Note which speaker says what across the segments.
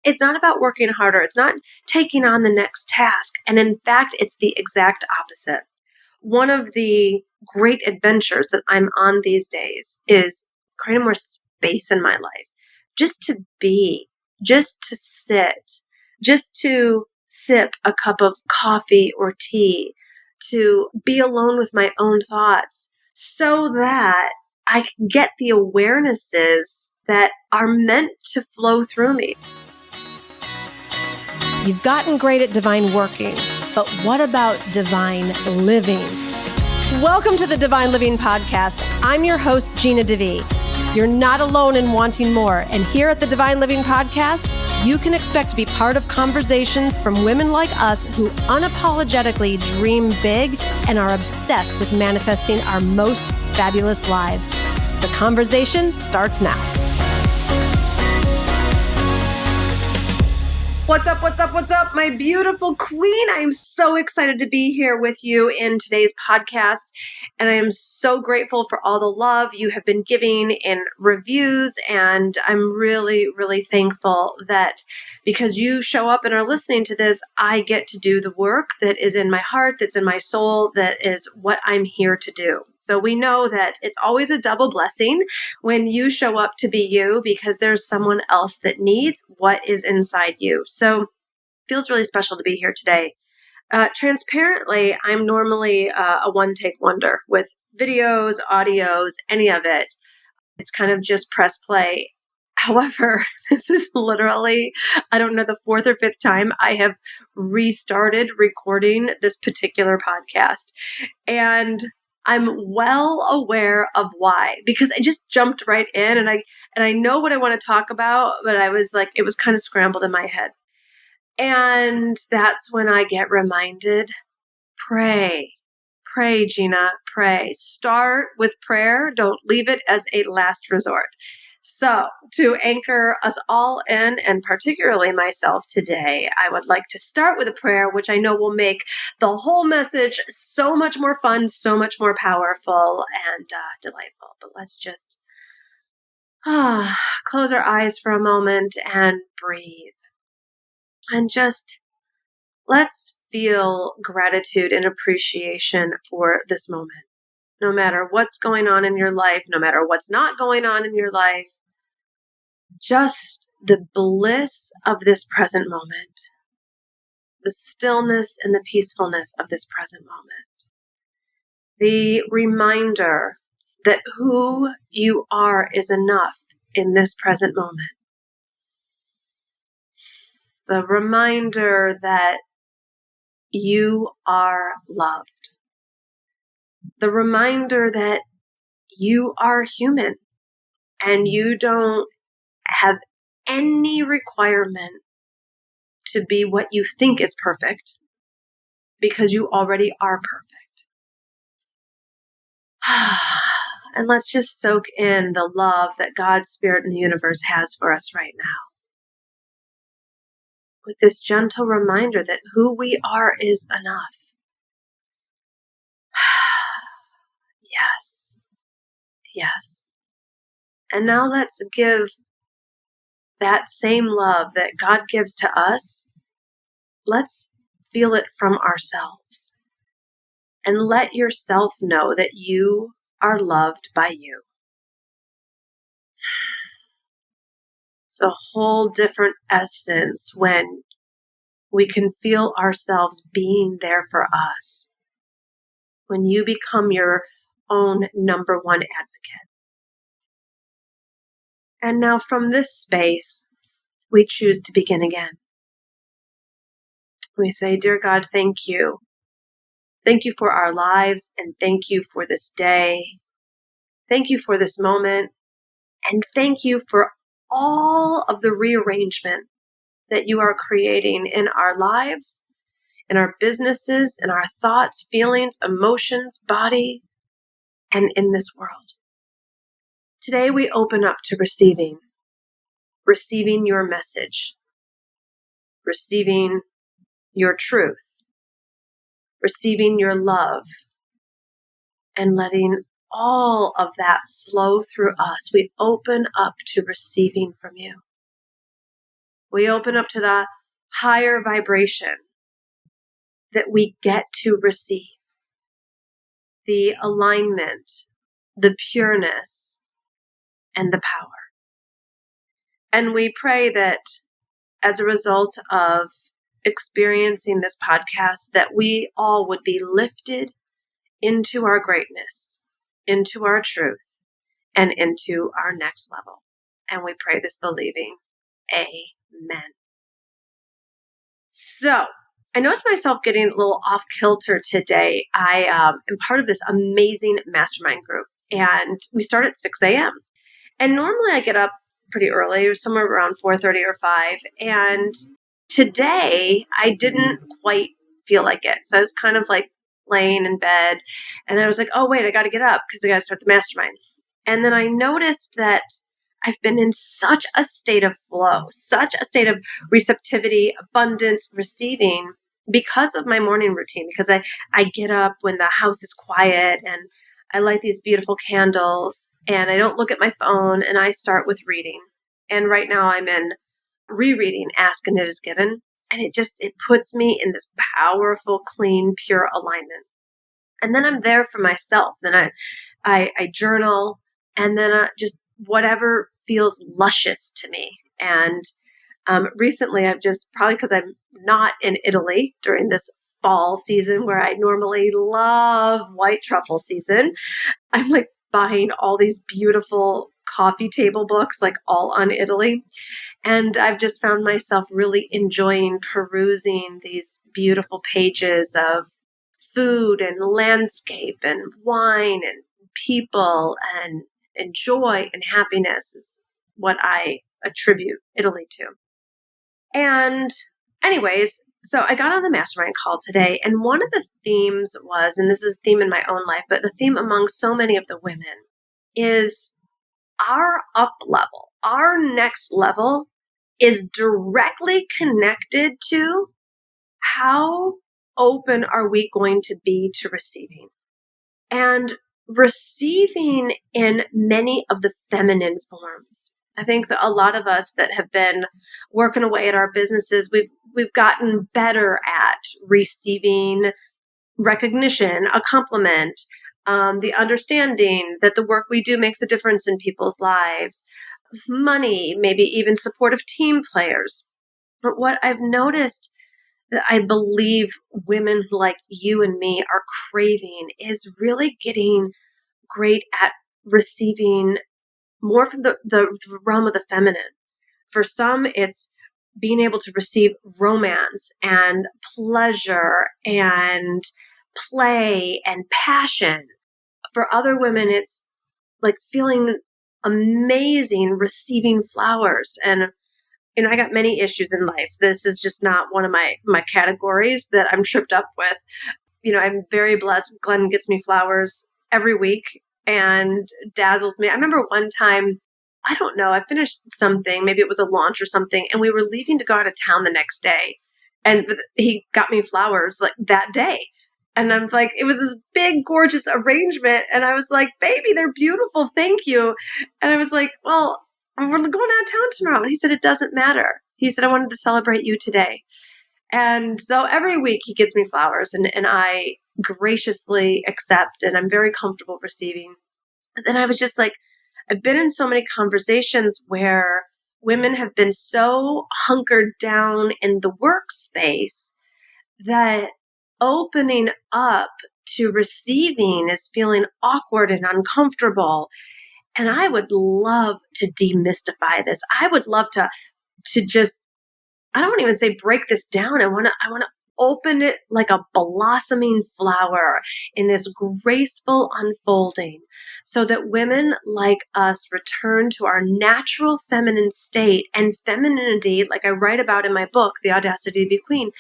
Speaker 1: It's not about working harder. It's not taking on the next task. And in fact, it's the exact opposite. One of the great adventures that I'm on these days is creating more space in my life. Just to be, just to sit, just to sip a cup of coffee or tea, to be alone with my own thoughts so that I can get the awarenesses that are meant to flow through me.
Speaker 2: You've gotten great at divine working, but what about divine living? Welcome to the Divine Living Podcast. I'm your host, Gina DeVee. You're not alone in wanting more, and here at the Divine Living Podcast, you can expect to be part of conversations from women like us who unapologetically dream big and are obsessed with manifesting our most fabulous lives. The conversation starts now.
Speaker 1: What's up, my beautiful queen? I'm so excited to be here with you in today's podcast, and I am so grateful for all the love you have been giving in reviews, and I'm really, really thankful that because you show up and are listening to this, I get to do the work that is in my heart, that's in my soul, that is what I'm here to do. So we know that it's always a double blessing when you show up to be you because there's someone else that needs what is inside you. So it feels really special to be here today. Transparently, I'm normally a one-take wonder with videos, audios, any of it. It's kind of just press play. However, this is literally, I don't know, the fourth or fifth time I have restarted recording this particular podcast. And I'm well aware of why, because I just jumped right in and I know what I want to talk about, but I was like, it was kind of scrambled in my head. And that's when I get reminded, pray, Gina, pray. Start with prayer. Don't leave it as a last resort. So to anchor us all in, and particularly myself today, I would like to start with a prayer, which I know will make the whole message so much more fun, so much more powerful and delightful. But let's just close our eyes for a moment and breathe. And just let's feel gratitude and appreciation for this moment. No matter what's going on in your life, no matter what's not going on in your life, just the bliss of this present moment, the stillness and the peacefulness of this present moment, the reminder that who you are is enough in this present moment, the reminder that you are loved, the reminder that you are human and you don't have any requirement to be what you think is perfect because you already are perfect. And let's just soak in the love that God's Spirit and the universe has for us right now. With this gentle reminder that who we are is enough. Yes. And now let's give that same love that God gives to us. Let's feel it from ourselves. And let yourself know that you are loved by you. It's a whole different essence when we can feel ourselves being there for us. When you become your own number one advocate. And now from this space, we choose to begin again. We say, Dear God, thank you. Thank you for our lives and thank you for this day. Thank you for this moment. And thank you for all of the rearrangement that you are creating in our lives, in our businesses, in our thoughts, feelings, emotions, body, and in this world. Today we open up to receiving your message, receiving your truth, receiving your love, and letting all of that flow through us. We open up to receiving from you. We open up to the higher vibration that we get to receive, the alignment, the pureness, and the power. And we pray that as a result of experiencing this podcast, that we all would be lifted into our greatness, into our truth, and into our next level. And we pray this believing. Amen. So, I noticed myself getting a little off kilter today. I am part of this amazing mastermind group, and we start at 6 a.m. And normally I get up pretty early, somewhere around 4:30 or 5. And today I didn't quite feel like it. So I was kind of like laying in bed, and then I was like, oh, wait, I got to get up because I got to start the mastermind. And then I noticed that I've been in such a state of flow, such a state of receptivity, abundance, receiving because of my morning routine, because I get up when the house is quiet and I light these beautiful candles and I don't look at my phone and I start with reading. And right now I'm in rereading Ask and It Is Given. And it puts me in this powerful, clean, pure alignment. And then I'm there for myself. Then I journal, and then just whatever feels luscious to me. And recently I've just, probably because I'm not in Italy during this fall season where I normally love white truffle season, I'm like buying all these beautiful coffee table books, like all on Italy. And I've just found myself really enjoying perusing these beautiful pages of food and landscape and wine and people and joy and happiness is what I attribute Italy to. And anyways, so I got on the mastermind call today, and one of the themes was, and this is a theme in my own life, but the theme among so many of the women is our up level, our next level is directly connected to how open are we going to be to receiving. And receiving in many of the feminine forms. I think that a lot of us that have been working away at our businesses, we've gotten better at receiving recognition, a compliment, the understanding that the work we do makes a difference in people's lives, money, maybe even supportive team players. But what I've noticed that I believe women like you and me are craving is really getting great at receiving more from the realm of the feminine. For some, it's being able to receive romance and pleasure and play and passion. For other women, it's like feeling amazing receiving flowers. And I got many issues in life. This is just not one of my categories that I'm tripped up with. I'm very blessed. Glenn gets me flowers every week and dazzles me. I remember one time, I don't know, I finished something, maybe it was a launch or something, and we were leaving to go out of town the next day. And he got me flowers like that day. And I'm like, it was this big, gorgeous arrangement. And I was like, baby, they're beautiful. Thank you. And I was like, well, we're going out of town tomorrow. And he said, it doesn't matter. He said, I wanted to celebrate you today. And so every week he gives me flowers and I graciously accept, and I'm very comfortable receiving. And then I was just like, I've been in so many conversations where women have been so hunkered down in the workspace that opening up to receiving is feeling awkward and uncomfortable. And I would love to demystify this. I would love to just, I don't want to even say break this down. I want to open it like a blossoming flower in this graceful unfolding so that women like us return to our natural feminine state and femininity, like I write about in my book, The Audacity to Be Queen.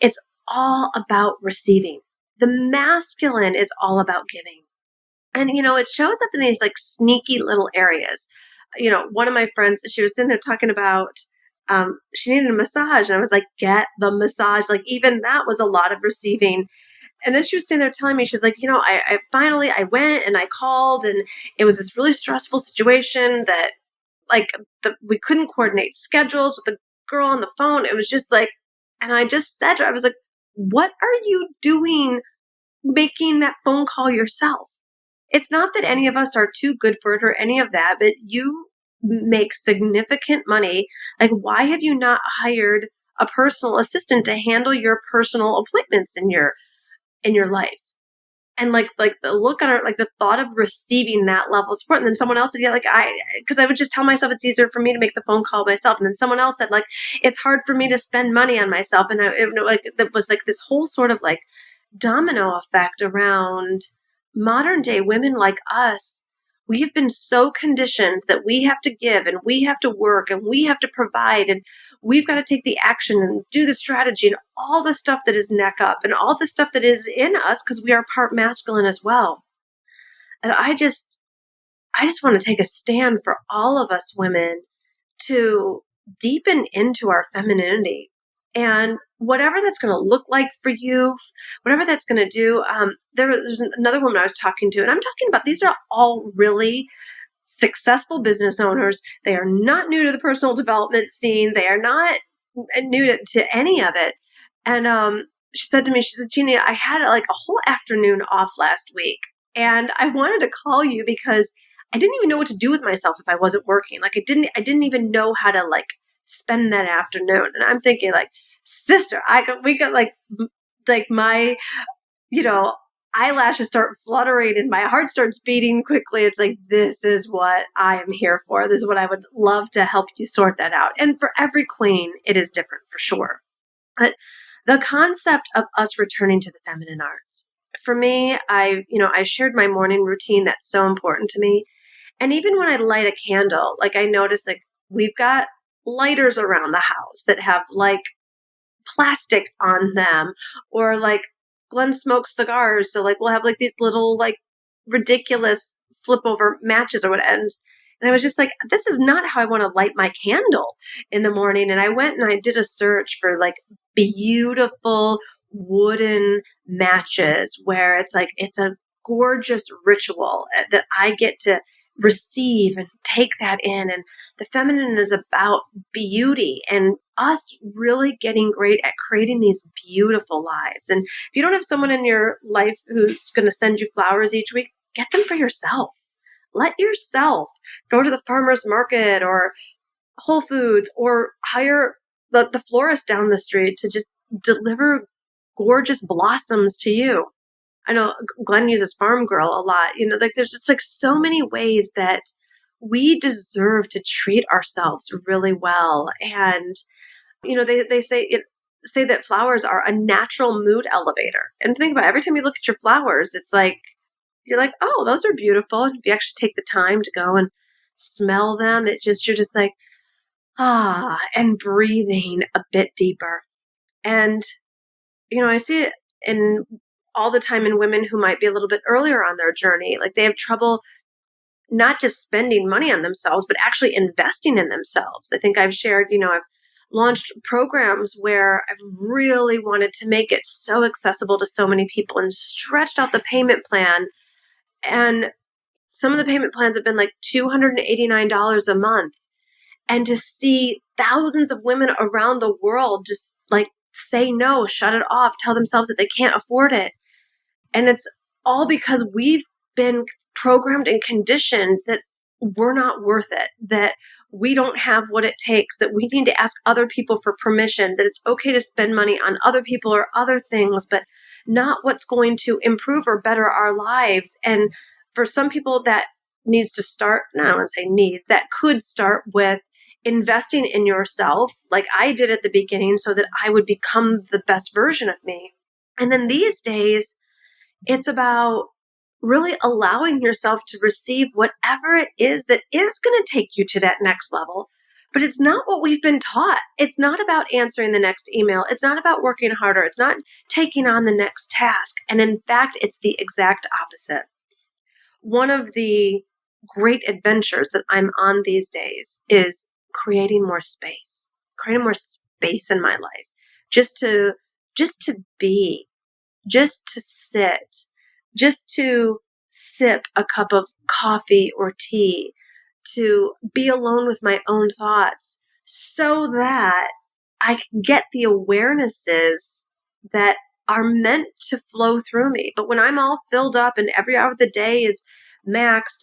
Speaker 1: It's all about receiving. The masculine is all about giving. And, it shows up in these like sneaky little areas. One of my friends, she was sitting there talking about she needed a massage. And I was like, get the massage. Like even that was a lot of receiving. And then she was sitting there telling me, she's like, I finally went and I called and it was this really stressful situation that we couldn't coordinate schedules with the girl on the phone. It was just like, and I just said to her, I was like, what are you doing making that phone call yourself? It's not that any of us are too good for it or any of that, but you make significant money. Like, why have you not hired a personal assistant to handle your personal appointments in your life? And like the look on her, like the thought of receiving that level of support. And then someone else said, yeah, because I would just tell myself it's easier for me to make the phone call myself. And then someone else said, like, it's hard for me to spend money on myself. And it was like this whole sort of like domino effect around modern day women like us. We have been so conditioned that we have to give and we have to work and we have to provide and we've got to take the action and do the strategy and all the stuff that is neck up and all the stuff that is in us because we are part masculine as well. And I just want to take a stand for all of us women to deepen into our femininity. And whatever that's going to look like for you, whatever that's going to do, there's another woman I was talking to, and I'm talking about these are all really successful business owners. They are not new to the personal development scene. They are not new to any of it. And she said to me, she said, Gina, I had like a whole afternoon off last week, and I wanted to call you because I didn't even know what to do with myself if I wasn't working. Like I didn't even know how to like spend that afternoon. And I'm thinking like, sister, we got like my, eyelashes start fluttering and my heart starts beating quickly. It's like, this is what I am here for. This is what I would love to help you sort that out. And for every queen, it is different for sure. But the concept of us returning to the feminine arts, for me, I shared my morning routine. That's so important to me. And even when I light a candle, like I notice like we've got lighters around the house that have like plastic on them, or like Glenn smokes cigars. So like we'll have like these little like ridiculous flip over matches or what ends. And I was just like, this is not how I want to light my candle in the morning. And I went and I did a search for like beautiful wooden matches where it's like, it's a gorgeous ritual that I get to receive and take that in. And the feminine is about beauty and us really getting great at creating these beautiful lives. And if you don't have someone in your life who's going to send you flowers each week, get them for yourself. Let yourself go to the farmer's market or Whole Foods or hire the florist down the street to just deliver gorgeous blossoms to you. I know Glenn uses Farm Girl a lot. Like there's just like so many ways that we deserve to treat ourselves really well. And, they say that flowers are a natural mood elevator. And think about it, every time you look at your flowers, it's like, you're like, oh, those are beautiful. And if you actually take the time to go and smell them, you're just like, and breathing a bit deeper. And, I see it in all the time in women who might be a little bit earlier on their journey. Like they have trouble not just spending money on themselves, but actually investing in themselves. I think I've shared, I've launched programs where I've really wanted to make it so accessible to so many people and stretched out the payment plan. And some of the payment plans have been like $289 a month. And to see thousands of women around the world just like say no, shut it off, tell themselves that they can't afford it. And it's all because we've been programmed and conditioned that we're not worth it, that we don't have what it takes, that we need to ask other people for permission, that it's okay to spend money on other people or other things, but not what's going to improve or better our lives. And for some people that needs to start, no, I don't want to say needs, that could start with investing in yourself like I did at the beginning so that I would become the best version of me. And then these days, it's about really allowing yourself to receive whatever it is that is going to take you to that next level. But it's not what we've been taught. It's not about answering the next email. It's not about working harder. It's not taking on the next task. And in fact, it's the exact opposite. One of the great adventures that I'm on these days is creating more space in my life, just to be, just to sit, just to sip a cup of coffee or tea, to be alone with my own thoughts, so that I can get the awarenesses that are meant to flow through me. But when I'm all filled up and every hour of the day is maxed,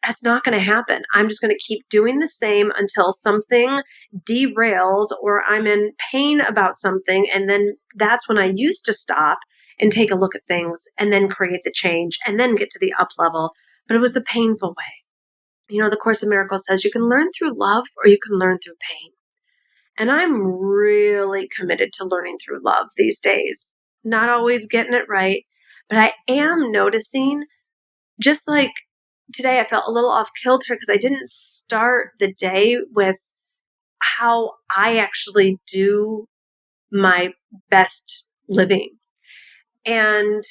Speaker 1: that's not going to happen. I'm just going to keep doing the same until something derails or I'm in pain about something. And then that's when I used to stop and take a look at things and then create the change and then get to the up level. But it was the painful way. You know, the Course in Miracles says you can learn through love or you can learn through pain. And I'm really committed to learning through love these days. Not always getting it right, but I am noticing, just like today I felt a little off kilter because I didn't start the day with how I actually do my best living. And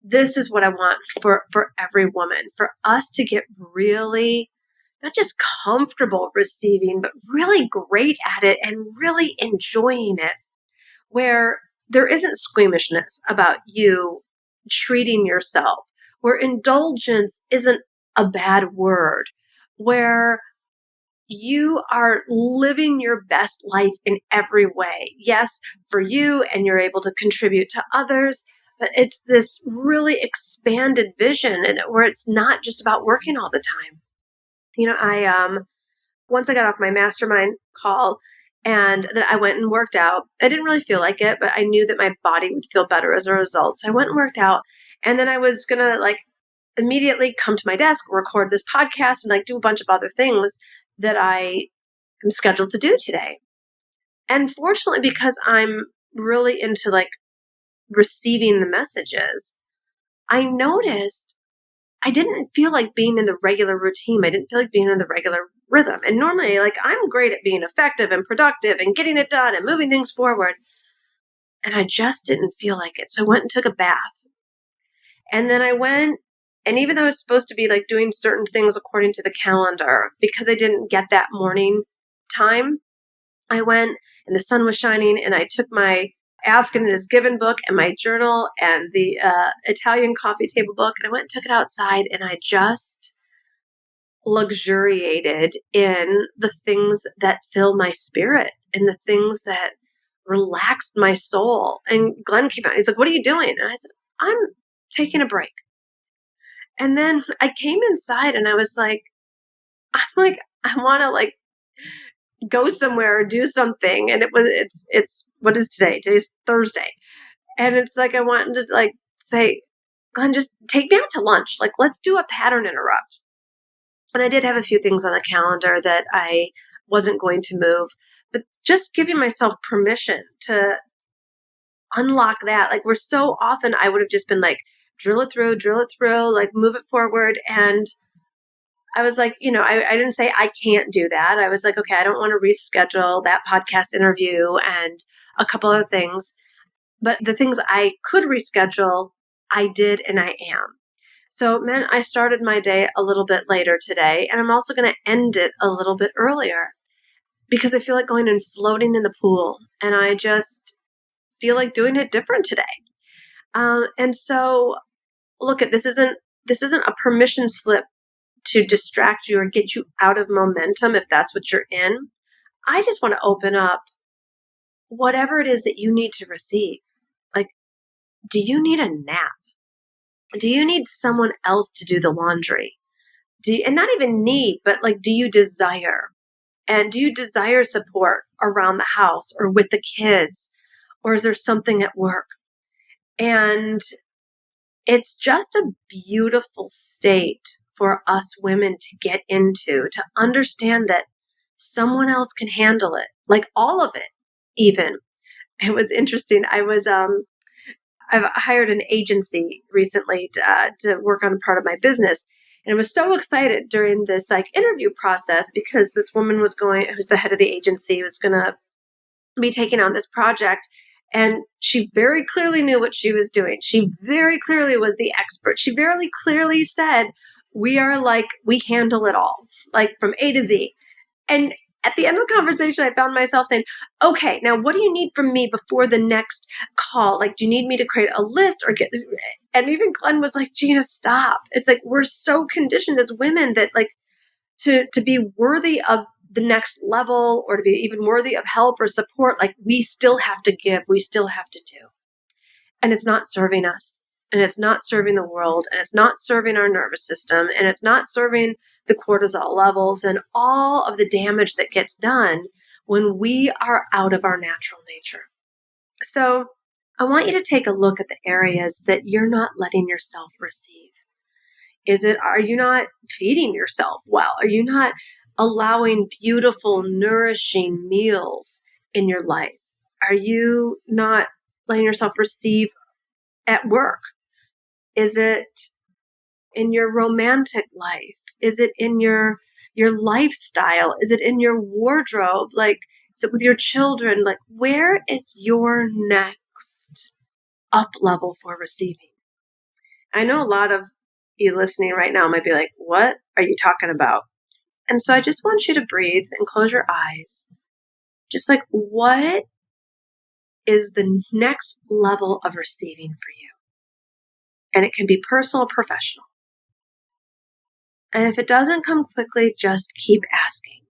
Speaker 1: this is what I want for every woman, for us to get really not just comfortable receiving, but really great at it and really enjoying it, where there isn't squeamishness about you treating yourself, where indulgence isn't a bad word, where you are living your best life in every way. Yes, for you, and you're able to contribute to others, but it's this really expanded vision and where it's not just about working all the time. You know, once I got off my mastermind call and then I went and worked out. I didn't really feel like it, but I knew that my body would feel better as a result. So I went and worked out, and then I was going to immediately come to my desk, record this podcast, and do a bunch of other things that I am scheduled to do today. And fortunately, because I'm really into receiving the messages, I noticed I didn't feel like being in the regular routine. I didn't feel like being in the regular rhythm. And normally, I'm great at being effective and productive and getting it done and moving things forward. And I just didn't feel like it. So I went and took a bath. And then I went, and even though I was supposed to be doing certain things according to the calendar, because I didn't get that morning time, I went and the sun was shining and I took my Ask and It Is Given book and my journal and the Italian coffee table book, and I went and took it outside, and I just luxuriated in the things that fill my spirit and the things that relaxed my soul. And Glenn came out, he's like, "What are you doing?" And I said, "I'm taking a break." And then I came inside and I was I want to go somewhere or do something. And it's what is today? Today's Thursday. And it's I wanted to say, "Glenn, just take me out to lunch. Let's do a pattern interrupt." And I did have a few things on the calendar that I wasn't going to move, but just giving myself permission to unlock that. Where so often I would have just been drill it through, move it forward. And I was I didn't say I can't do that. I was okay, I don't want to reschedule that podcast interview and a couple other things. But the things I could reschedule, I did, and I am. So it meant I started my day a little bit later today, and I'm also going to end it a little bit earlier because I feel like going and floating in the pool, and I just feel like doing it different today. And so, look, this isn't a permission slip to distract you or get you out of momentum if that's what you're in. I just want to open up whatever it is that you need to receive. Do you need a nap? Do you need someone else to do the laundry? And not even need, but do you desire? And do you desire support around the house or with the kids? Or is there something at work? And it's just a beautiful state for us women to get into, to understand that someone else can handle it, all of it, even. It was interesting. I've hired an agency recently to work on part of my business. And I was so excited during this interview process because this woman who's the head of the agency, was going to be taking on this project. And she very clearly knew what she was doing. She very clearly was the expert. She very clearly said, we are we handle it all, from A to Z. And at the end of the conversation, I found myself saying, "Okay, now what do you need from me before the next call? Do you need me to create a list or get?" And even Glenn was like, "Gina, stop." It's we're so conditioned as women that to be worthy of the next level or to be even worthy of help or support, like we still have to give, we still have to do. And it's not serving us, and it's not serving the world, and it's not serving our nervous system, and it's not serving the cortisol levels and all of the damage that gets done when we are out of our natural nature. So I want you to take a look at the areas that you're not letting yourself receive. Are you not feeding yourself well? Are you not allowing beautiful, nourishing meals in your life? Are you not letting yourself receive at work? Is it in your romantic life? Is it in your lifestyle? Is it in your wardrobe? Like, is it with your children? Like, where is your next up level for receiving? I know a lot of you listening right now might be like, what are you talking about? And so I just want you to breathe and close your eyes. Just like, what is the next level of receiving for you? And it can be personal or professional. And if it doesn't come quickly, just keep asking.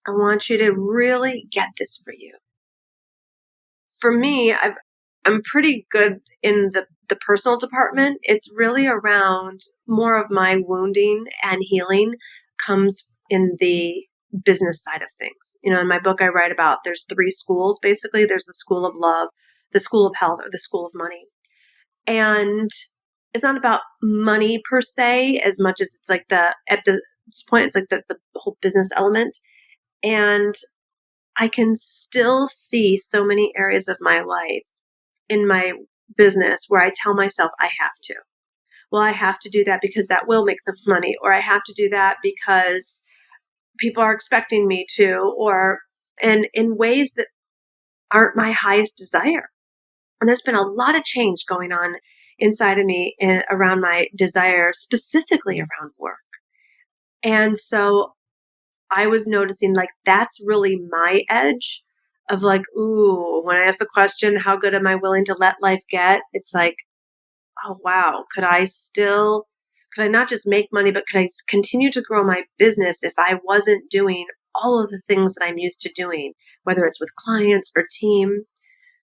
Speaker 1: I want you to really get this for you. For me, I'm pretty good in the personal department. It's really around more of my wounding and healing comes in the business side of things. You know, in my book I write about there's 3 schools basically. There's the school of love, the school of health, or the school of money. And it's not about money per se as much as it's like at this point it's like the whole business element. And I can still see so many areas of my life in my business where I tell myself I have to. Well, I have to do that because that will make the money, or I have to do that because people are expecting me to, and in ways that aren't my highest desire. And there's been a lot of change going on inside of me and around my desire, specifically around work. And so I was noticing like that's really my edge of like, ooh, when I ask the question, how good am I willing to let life get? It's like, oh, wow, could I not just make money, but could I continue to grow my business if I wasn't doing all of the things that I'm used to doing, whether it's with clients or team?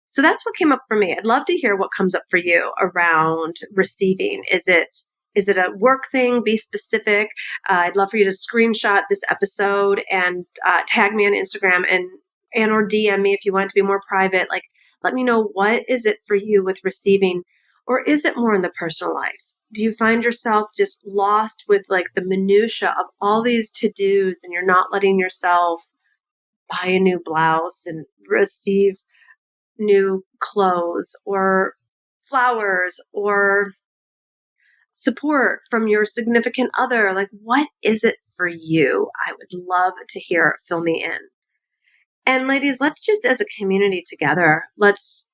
Speaker 1: So that's what came up for me. I'd love to hear what comes up for you around receiving. Is it a work thing? Be specific. I'd love for you to screenshot this episode and tag me on Instagram and or DM me if you want to be more private. Like, let me know, what is it for you with receiving, or is it more in the personal life? Do you find yourself just lost with like the minutia of all these to-dos and you're not letting yourself buy a new blouse and receive new clothes or flowers or support from your significant other? Like, what is it for you? I would love to hear it. Fill me in. And ladies, let's just as a community together, let's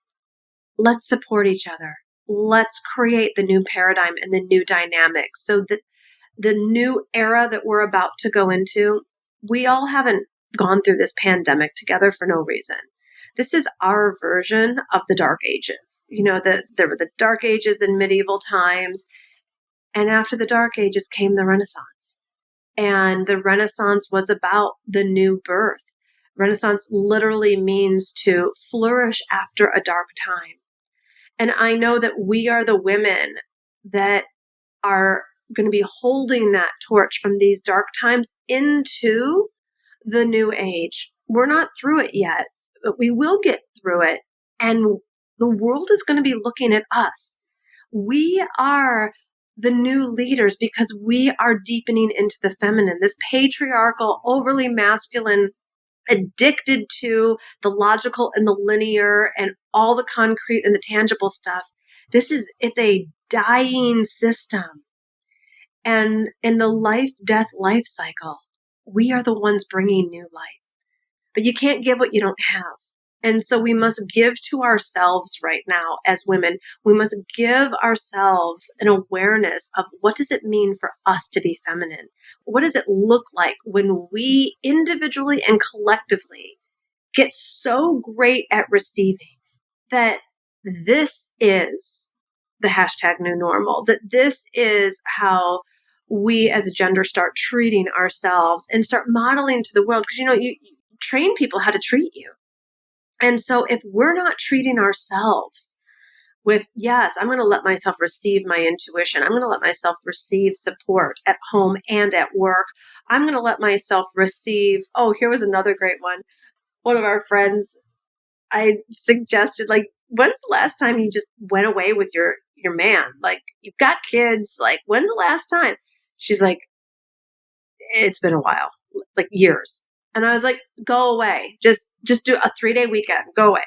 Speaker 1: support each other. Let's create the new paradigm and the new dynamic so that the new era that we're about to go into, we all haven't gone through this pandemic together for no reason. This is our version of the Dark Ages. You know, there were the Dark Ages in medieval times. And after the Dark Ages came the Renaissance. And the Renaissance was about the new birth. Renaissance literally means to flourish after a dark time. And I know that we are the women that are going to be holding that torch from these dark times into the new age. We're not through it yet, but we will get through it. And the world is going to be looking at us. We are the new leaders because we are deepening into the feminine, this patriarchal, overly masculine, addicted to the logical and the linear and all the concrete and the tangible stuff. It's a dying system. And in the life cycle, we are the ones bringing new life. But you can't give what you don't have. And so we must give to ourselves right now as women. We must give ourselves an awareness of what does it mean for us to be feminine? What does it look like when we individually and collectively get so great at receiving that this is the hashtag new normal, that this is how we as a gender start treating ourselves and start modeling to the world. Because, you train people how to treat you. And so if we're not treating ourselves with, yes, I'm going to let myself receive my intuition. I'm going to let myself receive support at home and at work. I'm going to let myself receive, here was another great one. One of our friends, I suggested, like, when's the last time you just went away with your man? Like, you've got kids. Like, when's the last time? She's like, it's been a while, like years. And I was like, go away. Just do a 3-day weekend. Go away.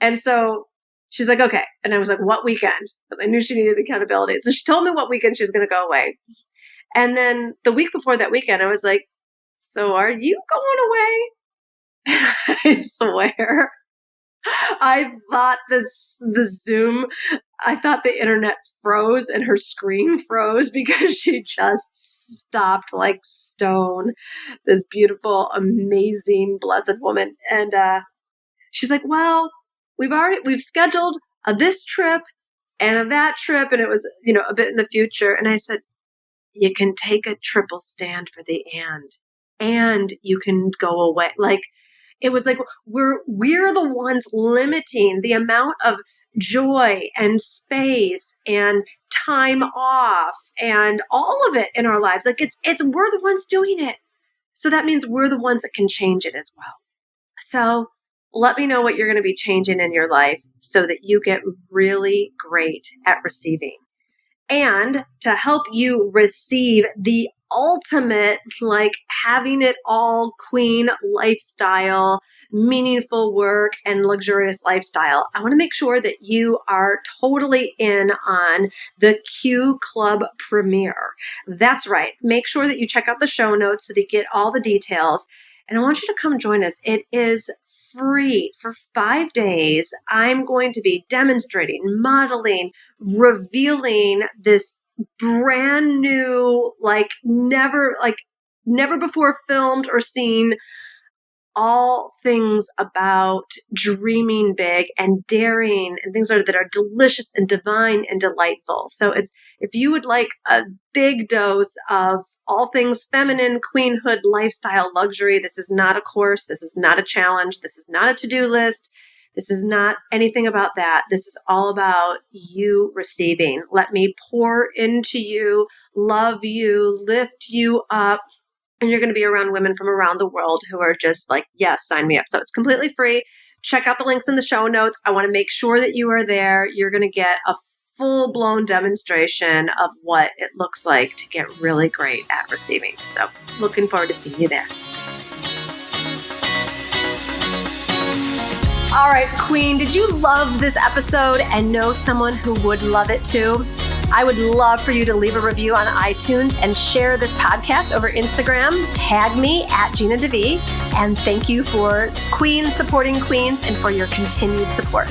Speaker 1: And so she's like, okay. And I was like, what weekend? I knew she needed accountability. So she told me what weekend she was going to go away. And then the week before that weekend, I was like, so are you going away? And I swear, I thought the internet froze and her screen froze because she just stopped like stone. This beautiful, amazing, blessed woman. And she's like, well, we've scheduled this trip and that trip. And it was, a bit in the future. And I said, you can take a triple stand for the and you can go away. Like, it was like we're the ones limiting the amount of joy and space and time off and all of it in our lives. Like we're the ones doing it. So that means we're the ones that can change it as well. So let me know what you're going to be changing in your life so that you get really great at receiving. And to help you receive the ultimate, like having it all queen lifestyle, meaningful work, and luxurious lifestyle, I want to make sure that you are totally in on the Q Club premiere. That's right. Make sure that you check out the show notes so that you get all the details. And I want you to come join us. It is free for 5 days. I'm going to be demonstrating, modeling, revealing this brand new, never before filmed or seen, all things about dreaming big and daring and things that are delicious and divine and delightful. So if you would like a big dose of all things feminine, queenhood, lifestyle, luxury, this is not a course. This is not a challenge. This is not a to-do list. This is not anything about that. This is all about you receiving. Let me pour into you, love you, lift you up. And you're going to be around women from around the world who are just like, yes, sign me up. So it's completely free. Check out the links in the show notes. I want to make sure that you are there. You're going to get a full-blown demonstration of what it looks like to get really great at receiving. So looking forward to seeing you there. All right, Queen, did you love this episode and know someone who would love it too? I would love for you to leave a review on iTunes and share this podcast over Instagram. Tag me at Gina DeVee. And thank you for Queens supporting Queens and for your continued support.